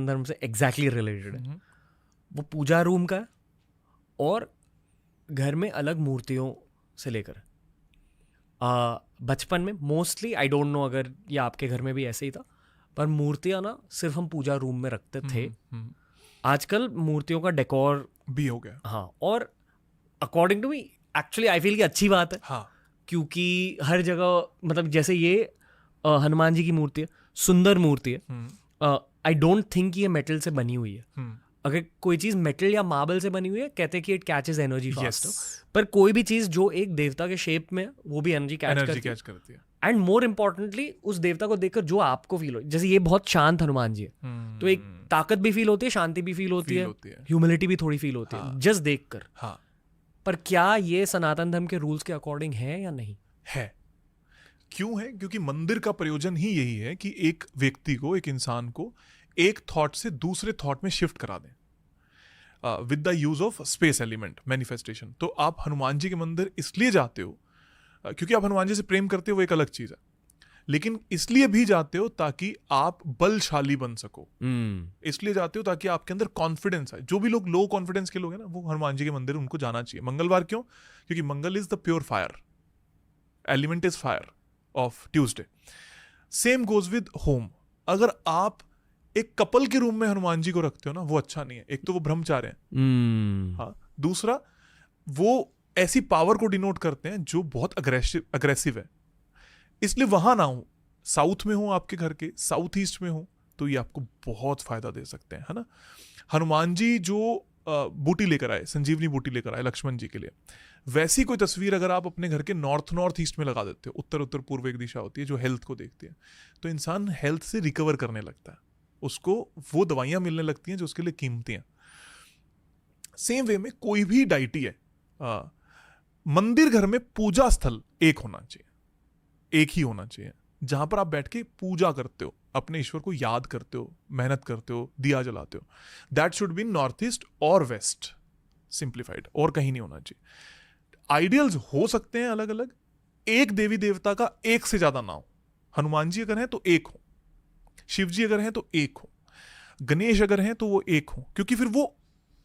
सनातन धर्म से exactly related है। वो पूजा रूम का है और घर में अलग मूर्तियों से लेकर बचपन में मोस्टली, आई डोंट नो अगर ये आपके घर में भी ऐसे ही था, पर मूर्तियाँ ना सिर्फ हम पूजा रूम में रखते थे। आजकल मूर्तियों का डेकोर भी हो गया। हाँ, और according to me actually I feel कि अच्छी बात है। हाँ, क्योंकि हर जगह मतलब जैसे ये हनुमान जी की मूर्ति है, सुंदर मूर्ति है। आई डोंट थिंक ये मेटल से बनी हुई है। अगर कोई चीज मेटल या मार्बल से बनी हुई है, कहते हैं कि इट कैचेस एनर्जी फास्ट। पर कोई भी चीज जो एक देवता के शेप में है, वो भी एनर्जी कैच करती है। एंड मोर इम्पोर्टेंटली उस देवता को देखकर जो आपको फील हो, जैसे ये बहुत शांत हनुमान जी है, तो एक ताकत भी फील होती है, शांति भी फील होती है, ह्यूमिलिटी भी थोड़ी फील होती है जस्ट देखकर। हाँ, पर क्या ये सनातन धर्म के रूल्स के अकॉर्डिंग है या नहीं है? क्यों है? क्योंकि मंदिर का प्रयोजन ही यही है कि एक व्यक्ति को, एक इंसान को एक थॉट से दूसरे थॉट में शिफ्ट करा दें with the use of space element manifestation. तो आप हनुमान जी के मंदिर इसलिए जाते हो क्योंकि आप हनुमान जी से प्रेम करते हो, वो एक अलग चीज है, लेकिन इसलिए भी जाते हो ताकि आप बलशाली बन सको। इसलिए जाते हो ताकि आपके अंदर कॉन्फिडेंस आए। जो भी लोग लो कॉन्फिडेंस के लोग हैं ना, वो हनुमान जी के मंदिर उनको जाना चाहिए मंगलवार। क्यों? क्योंकि Mangal is the pure fire, element is fire of Tuesday. Same goes with home. अगर आप एक कपल के रूम में हनुमान जी को रखते हो ना, वो अच्छा नहीं है। एक तो वो ब्रह्मचार्य है, हाँ। दूसरा, वो ऐसी पावर को डिनोट करते हैं जो बहुत अग्रेसिव है। इसलिए वहां ना हो, साउथ में हो, आपके घर के साउथ ईस्ट में हो, तो ये आपको बहुत फायदा दे सकते हैं, है ना। हनुमान जी जो बूटी लेकर आए, संजीवनी बूटी लेकर आए लक्ष्मण जी के लिए, वैसी कोई तस्वीर अगर आप अपने घर के नॉर्थ ईस्ट में लगा देते हो, उत्तर पूर्व एक दिशा होती है जो हेल्थ को देखती है, तो इंसान हेल्थ से रिकवर करने लगता है, उसको वो दवाइयां मिलने लगती हैं जो उसके लिए कीमती हैं। सेम वे में कोई भी डाइटी है, मंदिर घर में पूजा स्थल एक होना चाहिए, एक ही होना चाहिए, जहां पर आप बैठ के पूजा करते हो, अपने ईश्वर को याद करते हो, मेहनत करते हो, दिया जलाते हो। That should be north east और वेस्ट, सिंप्लीफाइड, और कहीं नहीं होना चाहिए। आइडियल्स हो सकते हैं अलग अलग, एक देवी देवता का एक से ज्यादा ना हो। हनुमान जी अगर हैं तो एक हो, शिव जी अगर हैं तो एक हो, गणेश अगर हैं तो वो एक हो, क्योंकि फिर वो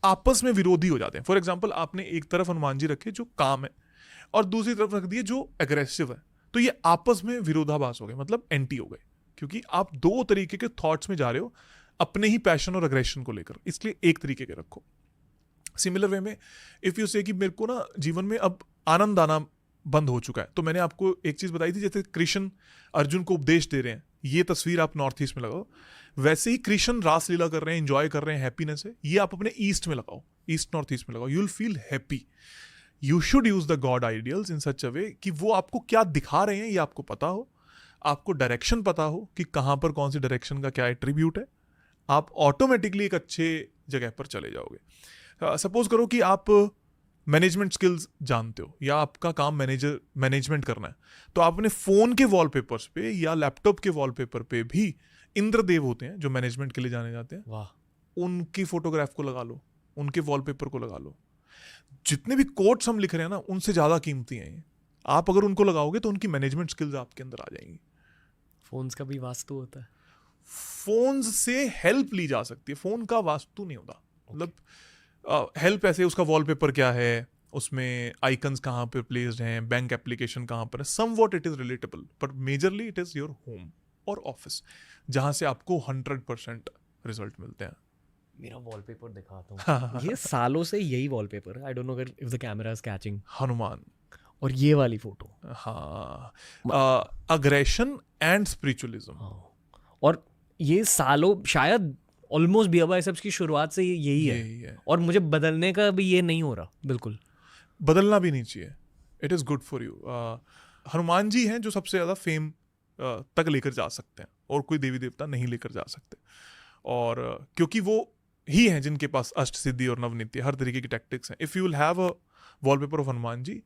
आपस में विरोधी हो जाते हैं। फॉर एग्जाम्पल, आपने एक तरफ हनुमान जी रखे जो काम है और दूसरी तरफ रख दिए जो एग्रेसिव है, तो ये आपस में विरोधाभास हो गए, मतलब एंटी हो गए, क्योंकि आप दो तरीके के थॉट्स में जा रहे हो अपने ही पैशन और अग्रेशन को लेकर। इसलिए एक तरीके के रखो। सिमिलर वे में इफ यू से कि मेरे को ना जीवन में अब आनंद आना बंद हो चुका है, तो मैंने आपको एक चीज बताई थी, जैसे कृष्ण अर्जुन को उपदेश दे रहे हैं, ये तस्वीर आप नॉर्थ ईस्ट में लगाओ, वैसे ही कृष्ण रासलीला कर रहे हैं, एंजॉय कर रहे हैं, हैप्पीनेस है, ये आप अपने ईस्ट में लगाओ, ईस्ट नॉर्थ ईस्ट में लगाओ, you will feel happy. You should use the god ideals in such a way कि वो आपको क्या दिखा रहे हैं ये आपको पता हो, आपको डायरेक्शन पता हो कि कहां पर कौन सी डायरेक्शन का क्या एट्रीब्यूट है, आप ऑटोमेटिकली एक अच्छे जगह पर चले जाओगे। सपोज करो कि आप मैनेजमेंट स्किल्स जानते हो या आपका काम मैनेजमेंट करना है, तो आप अपने फोन के वॉलपेपर्स पे या लैपटॉप के वॉलपेपर पे भी इंद्रदेव होते हैं जो मैनेजमेंट के लिए जाने जाते हैं, वाह, उनकी फोटोग्राफ को लगा लो, उनके वॉलपेपर को लगा लो। जितने भी कोट्स हम लिख रहे हैं ना, उनसे ज्यादा कीमती हैं ये। आप अगर उनको लगाओगे तो उनकी मैनेजमेंट स्किल्स आपके अंदर आ जाएंगी। फोन्स का भी वास्तु होता है, फोन्स से हेल्प ली जा सकती है, फोन का वास्तु नहीं होता। मतलब हेल्प ऐसे, उसका वॉलपेपर क्या है, उसमें आइकन्स कहाँ पर प्लेस्ड हैं, बैंक एप्लीकेशन कहाँ पर है, somewhat it is relatable, but majorly it is your home और ऑफिस, जहां से आपको 100% रिजल्ट मिलते हैं। मेरा वॉलपेपर दिखाता हूँ, ये सालों से यही वॉलपेपर है। I don't know if the camera is catching. Hanuman, और ये वाली फोटो, हाँ, अग्रेशन एंड स्पिरिचुअलिज्म। और ये सालों, शायद ऑलमोस्ट बियर बाइसेप्स की शुरुआत से यही है। और मुझे बदलने का भी ये नहीं हो रहा, बिल्कुल बदलना भी नहीं चाहिए। It is good for you. Hanuman ji हैं जो सबसे ज्यादा फेम तक लेकर जा सकते हैं, और कोई देवी देवता नहीं लेकर जा सकते, और क्योंकि वो ही हैं जिनके पास अष्ट सिद्धि और नवनित्य हर तरीके की टैक्टिक्स हैं। If you will have a wallpaper of Hanuman ji,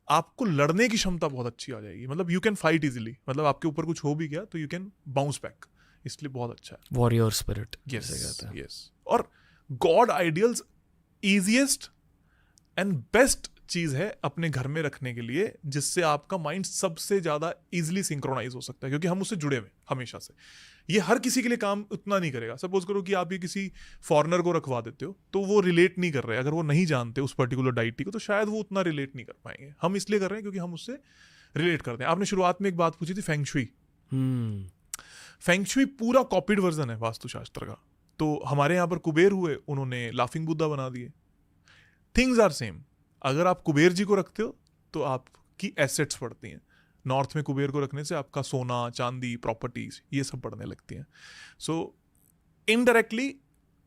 आपको लड़ने की क्षमता बहुत अच्छी आ जाएगी, मतलब यू कैन फाइट इजीली, मतलब आपके ऊपर कुछ हो भी गया तो यू कैन बाउंस बैक, इसलिए बहुत अच्छा है। Warrior spirit, yes. और god ideals easiest and best चीज है अपने घर में रखने के लिए जिससे आपका माइंड सबसे ज्यादा इजिली सिंक्रोनाइज हो सकता है, क्योंकि हम उससे जुड़े हुए हमेशा से। ये हर किसी के लिए काम उतना नहीं करेगा। सपोज करो कि आप ये किसी फॉरेनर को रखवा देते हो तो वो रिलेट नहीं कर रहे, अगर वो नहीं जानते उस पर्टिकुलर डाइटी को तो शायद वो उतना रिलेट नहीं कर पाएंगे। हम इसलिए कर रहे हैं क्योंकि हम उससे रिलेट करते हैं। आपने शुरुआत में एक बात पूछी थी फेंगशुई। फेंगशुई पूरा कॉपीड वर्जन है वास्तुशास्त्र का। तो हमारे यहाँ पर कुबेर हुए, उन्होंने लाफिंग बुद्धा बना दिए। Things are same. अगर आप कुबेर जी को रखते हो तो आपकी एसेट्स बढ़ती हैं। नॉर्थ में कुबेर को रखने से आपका सोना, चांदी, प्रॉपर्टीज ये सब बढ़ने लगती हैं। So indirectly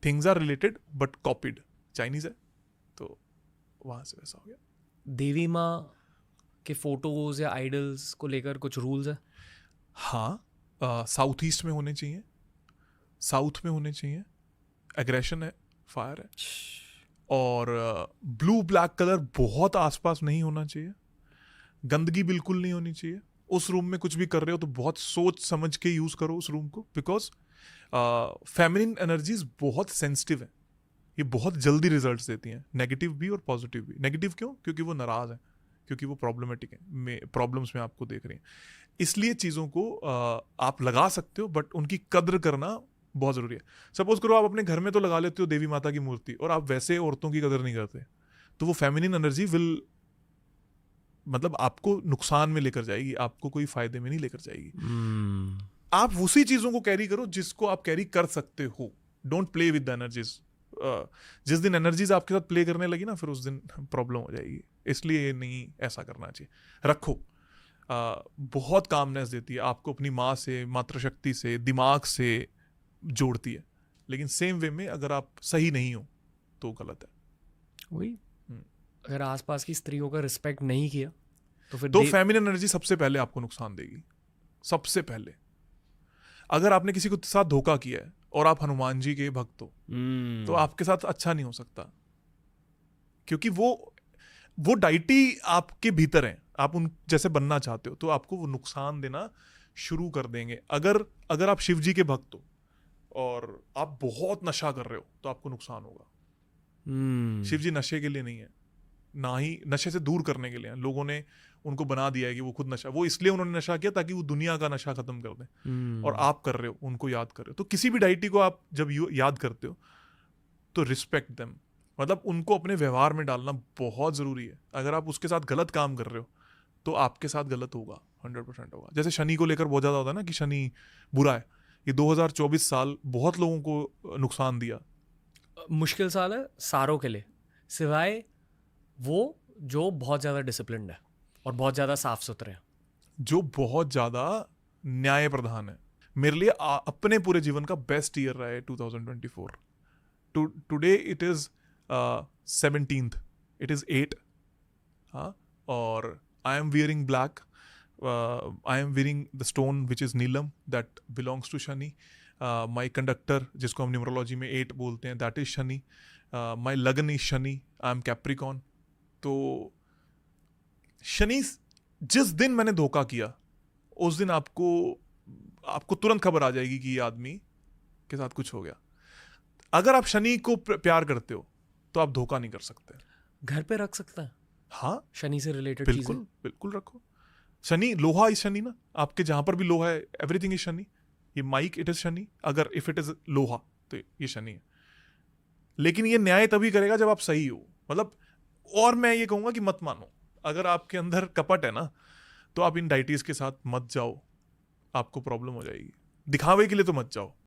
things are related but copied. Chinese है तो वहां से वैसा हो गया। देवी माँ के फोटोज या आइडल्स को लेकर कुछ रूल्स है? हाँ, साउथ ईस्ट में होने चाहिए, साउथ में होने चाहिए। एग्रेशन है, फायर है, और ब्लू ब्लैक कलर बहुत आसपास नहीं होना चाहिए। गंदगी बिल्कुल नहीं होनी चाहिए। उस रूम में कुछ भी कर रहे हो तो बहुत सोच समझ के यूज करो उस रूम को, बिकॉज फेमिनिन एनर्जीज बहुत सेंसिटिव है। ये बहुत जल्दी रिजल्ट्स देती हैं, नेगेटिव भी और पॉजिटिव भी। नेगेटिव क्यों? क्योंकि वो नाराज है, क्योंकि वो प्रॉब्लमेटिक है, प्रॉब्लम्स में आपको देख रही हैं। इसलिए चीज़ों को आप लगा सकते हो बट उनकी कद्र करना बहुत ज़रूरी है। सपोज करो आप अपने घर में तो लगा लेते हो देवी माता की मूर्ति और आप वैसे औरतों की कदर नहीं करते, तो वो फेमिनिन एनर्जी विल मतलब आपको नुकसान में लेकर जाएगी, आपको कोई फायदे में नहीं लेकर जाएगी। आप उसी चीज़ों को कैरी करो जिसको आप कैरी कर सकते हो। Don't play with the energies. जिस दिन एनर्जीज आपके साथ प्ले करने लगी ना, फिर उस दिन प्रॉब्लम हो जाएगी। इसलिए नहीं ऐसा करना चाहिए। रखो, बहुत कामनेस देती है आपको, अपनी माँ से, मातृशक्ति से, दिमाग से जोड़ती है। लेकिन सेम वे में अगर आप सही नहीं हो तो गलत है। वही, अगर आसपास की स्त्रियों का रिस्पेक्ट नहीं किया तो फिर फेमिनिन एनर्जी सबसे पहले आपको नुकसान देगी। सबसे पहले अगर आपने किसी को साथ धोखा किया है और आप हनुमान जी के भक्त हो तो आपके साथ अच्छा नहीं हो सकता, क्योंकि वो डाइटी आपके भीतर है। आप उन जैसे बनना चाहते हो तो आपको वो नुकसान देना शुरू कर देंगे। अगर आप शिव जी के भक्त हो और आप बहुत नशा कर रहे हो तो आपको नुकसान होगा। शिव जी नशे के लिए नहीं है, ना ही नशे से दूर करने के लिए हैं। लोगों ने उनको बना दिया है कि वो खुद नशा, वो इसलिए उन्होंने नशा किया ताकि वो दुनिया का नशा खत्म कर दें। और आप कर रहे हो, उनको याद कर रहे हो। तो किसी भी डाइटी को आप जब याद करते हो तो रिस्पेक्ट देम, मतलब उनको अपने व्यवहार में डालना बहुत जरूरी है। अगर आप उसके साथ गलत काम कर रहे हो तो आपके साथ गलत होगा, 100% होगा। जैसे शनि को लेकर बहुत ज्यादा होता है ना कि शनि बुरा है। ये 2024 साल बहुत लोगों को नुकसान दिया। मुश्किल साल है सारों के लिए, सिवाय वो जो बहुत ज़्यादा डिसिप्लिन्ड है और बहुत ज़्यादा साफ सुथरे हैं, जो बहुत ज़्यादा न्याय प्रधान है। मेरे लिए अपने पूरे जीवन का बेस्ट ईयर रहा है 2024। Today it is 17th, it is 8। हाँ, और I am wearing black. I am wearing the stone which is Neelam that belongs to Shani. My conductor, जिसको हम न्यूमरोलॉजी में 8 बोलते हैं, that is Shani. My लगन is Shani. I am Capricorn. तो शनि, जिस दिन मैंने धोखा किया उस दिन आपको तुरंत खबर आ जाएगी कि ये आदमी के साथ कुछ हो गया। अगर आप शनि को प्यार करते हो तो आप धोखा नहीं कर सकते। घर पे रख सकते हैं? हाँ, शनि से रिलेटेड बिल्कुल बिल्कुल रखो। शनि, लोहा इज शनि ना, आपके जहां पर भी लोहा है, एवरीथिंग इज शनि। ये माइक, इट इज शनि। अगर इफ इट इज लोहा तो ये शनि है। लेकिन ये न्याय तभी करेगा जब आप सही हो, मतलब। और मैं ये कहूंगा कि मत मानो। अगर आपके अंदर कपट है ना तो आप इन डाइटीज के साथ मत जाओ, आपको प्रॉब्लम हो जाएगी। दिखावे के लिए तो मत जाओ।